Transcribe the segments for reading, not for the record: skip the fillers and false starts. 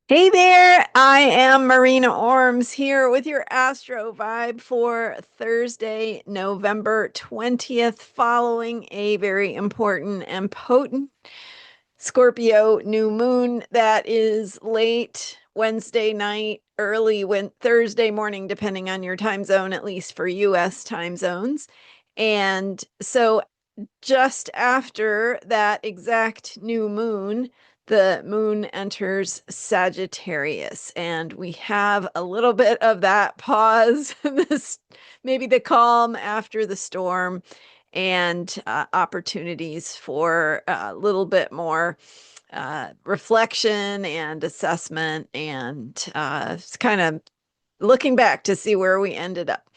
Hey there, I am Marina Orms here with your Astro vibe for Thursday, November 20th, following a very important and potent Scorpio New Moon that is late Wednesday night, early Thursday morning, depending on your time zone, at least for US time zones. And so just after that exact new moon, the moon enters Sagittarius, and we have a little bit of that pause, this maybe the calm after the storm, and opportunities for a little bit more reflection and assessment, and it's kind of looking back to see where we ended up.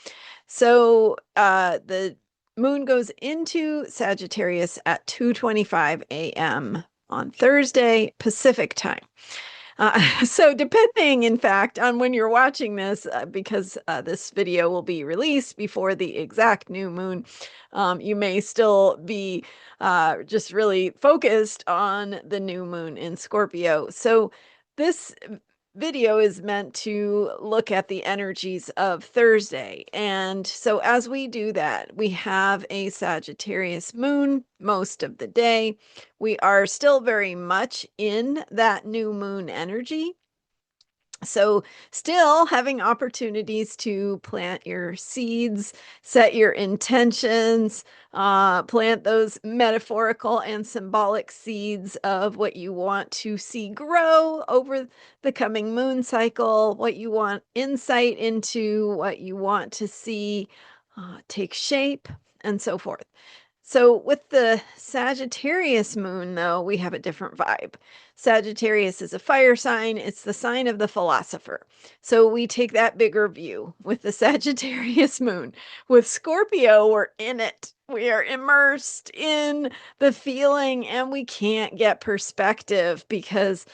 So the moon goes into Sagittarius at 2:25 a.m. on Thursday Pacific time. So depending, in fact, on when you're watching this, because this video will be released before the exact new moon, you may still be just really focused on the new moon in Scorpio. So this video is meant to look at the energies of Thursday. And so as we do that, we have a Sagittarius moon most of the day. We are still very much in that new moon energy. So, still having opportunities to plant your seeds, set your intentions, plant those metaphorical and symbolic seeds of what you want to see grow over the coming moon cycle, what you want insight into, what you want to see take shape, and so forth. So with the Sagittarius moon, though, we have a different vibe. Sagittarius is a fire sign. It's the sign of the philosopher. So we take that bigger view with the Sagittarius moon. With Scorpio, we're in it. We are immersed in the feeling, and we can't get perspective because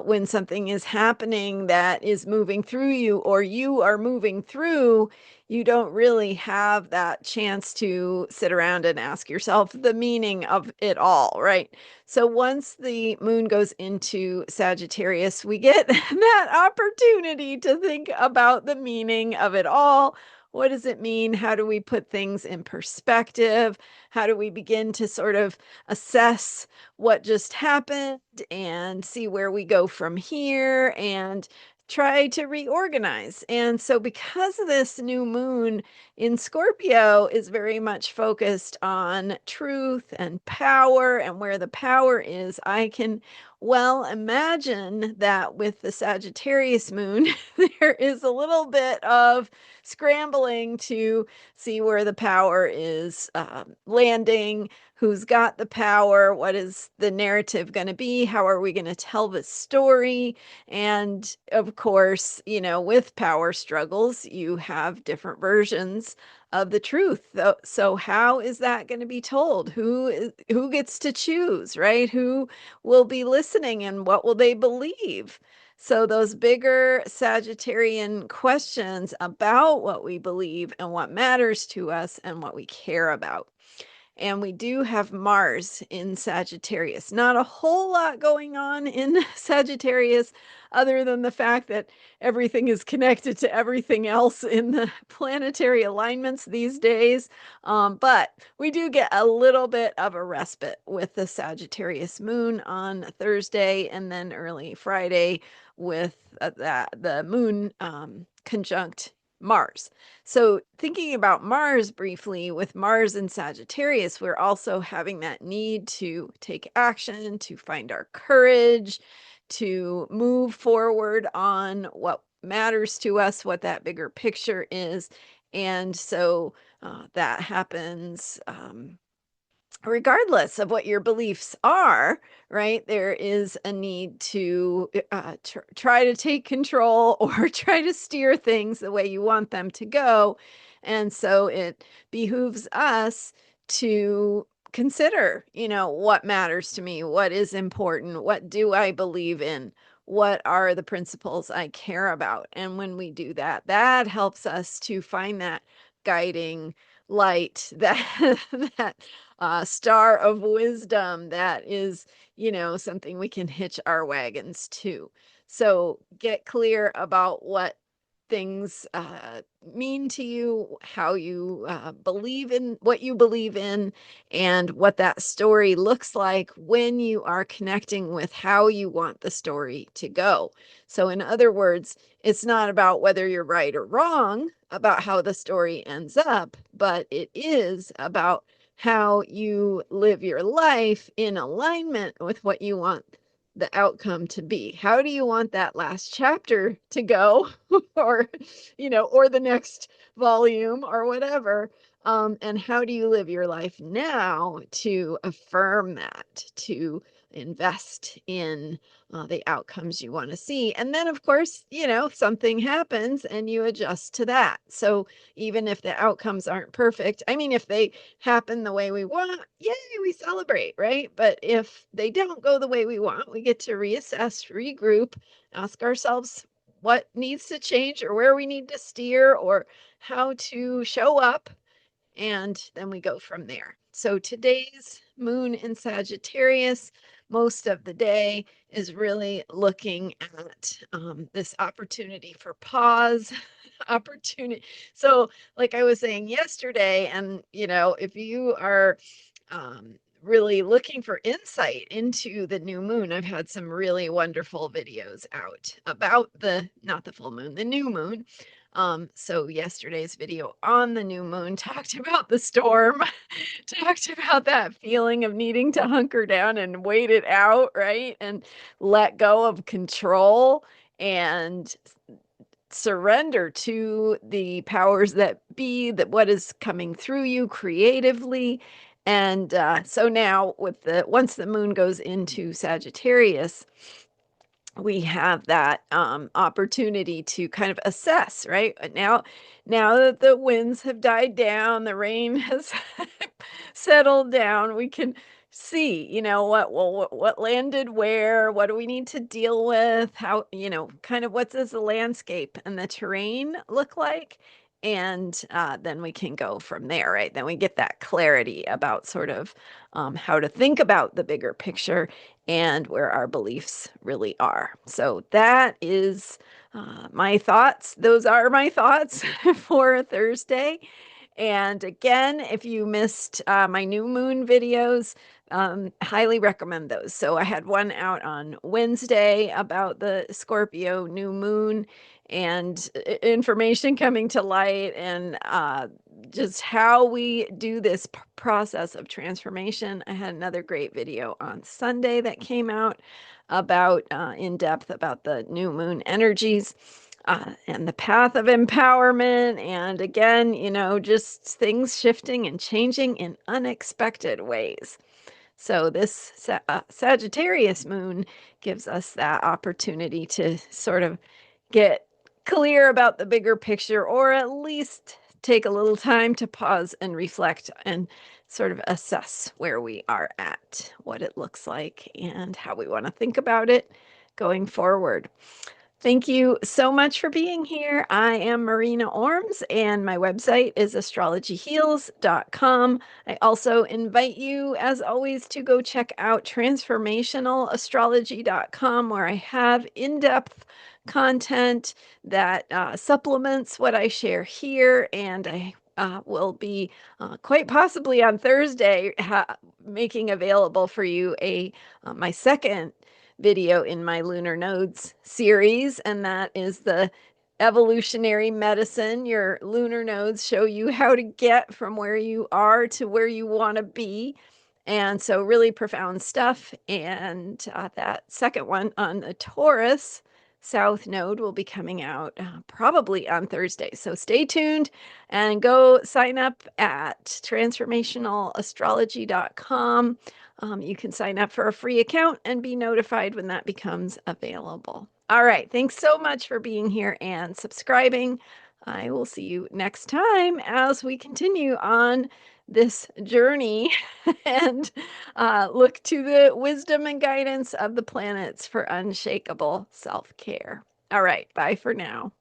when something is happening that is moving through you, or you are moving through, you don't really have that chance to sit around and ask yourself the meaning of it all, right? So once the moon goes into Sagittarius, we get that opportunity to think about the meaning of it all. What does it mean? How do we put things in perspective? How do we begin to sort of assess what just happened and see where we go from here and try to reorganize? And so, because this new moon in Scorpio is very much focused on truth and power and where the power is, I can well imagine that with the Sagittarius moon, there is a little bit of scrambling to see where the power is landing, who's got the power, what is the narrative going to be, how are we going to tell the story. And of course, with power struggles, you have different versions of the truth. So how is that going to be told? Who gets to choose, right? Who will be listening and what will they believe? So those bigger Sagittarian questions about what we believe and what matters to us and what we care about. And we do have Mars in Sagittarius. Not a whole lot going on in Sagittarius, other than the fact that everything is connected to everything else in the planetary alignments these days. But we do get a little bit of a respite with the Sagittarius moon on Thursday and then early Friday with the moon conjunct Mars. So, thinking about Mars briefly, with Mars in Sagittarius, we're also having that need to take action, to find our courage, to move forward on what matters to us, what that bigger picture is. And so that happens regardless of what your beliefs are, right? There is a need to try to take control or try to steer things the way you want them to go. And so it behooves us to consider, what matters to me, what is important, what do I believe in, what are the principles I care about. And when we do that, that helps us to find that guiding light, that that star of wisdom that is, something we can hitch our wagons to. So get clear about what things mean to you, how you believe in what you believe in, and what that story looks like when you are connecting with how you want the story to go. So, in other words, it's not about whether you're right or wrong about how the story ends up, but it is about how you live your life in alignment with what you want the outcome to be. How do you want that last chapter to go? Or, or the next volume or whatever. And how do you live your life now to affirm that, to invest in the outcomes you want to see? And then, of course, something happens and you adjust to that. So even if the outcomes aren't perfect, I mean, if they happen the way we want, yay, we celebrate, right? But if they don't go the way we want, we get to reassess, regroup, ask ourselves what needs to change or where we need to steer or how to show up. And then we go from there. So today's moon in Sagittarius, most of the day is really looking at this opportunity for pause, opportunity. So, like I was saying yesterday, and if you are really looking for insight into the new moon, I've had some really wonderful videos out about not the full moon, the new moon. So yesterday's video on the new moon talked about the storm, talked about that feeling of needing to hunker down and wait it out, right? And let go of control and surrender to the powers that be, that what is coming through you creatively. And so now once the moon goes into Sagittarius, we have that opportunity to kind of assess, right? Now that the winds have died down, the rain has settled down, we can see, what landed where, what do we need to deal with, how, kind of what does the landscape and the terrain look like? And then we can go from there, right? Then we get that clarity about sort of how to think about the bigger picture and where our beliefs really are. So that is my thoughts. Those are my thoughts for Thursday. And again, if you missed my new moon videos, highly recommend those. So I had one out on Wednesday about the Scorpio new moon and information coming to light, and just how we do this process of transformation. I had another great video on Sunday that came out about in depth about the new moon energies and the path of empowerment. And again, just things shifting and changing in unexpected ways. So this Sagittarius moon gives us that opportunity to sort of get clear about the bigger picture, or at least take a little time to pause and reflect and sort of assess where we are at, what it looks like, and how we want to think about it going forward. Thank you so much for being here. I am Marina Orms, and my website is astrologyheals.com. I also invite you, as always, to go check out transformationalastrology.com, where I have in-depth content that supplements what I share here. And I will be quite possibly on Thursday making available for you my second video in my lunar nodes series, and that is the evolutionary medicine. Your lunar nodes show you how to get from where you are to where you want to be. And so really profound stuff. And that second one on the Taurus South Node will be coming out probably on Thursday. So stay tuned and go sign up at transformationalastrology.com. You can sign up for a free account and be notified when that becomes available. All right. Thanks so much for being here and subscribing. I will see you next time as we continue on this journey and look to the wisdom and guidance of the planets for unshakable self-care. All right. Bye for now.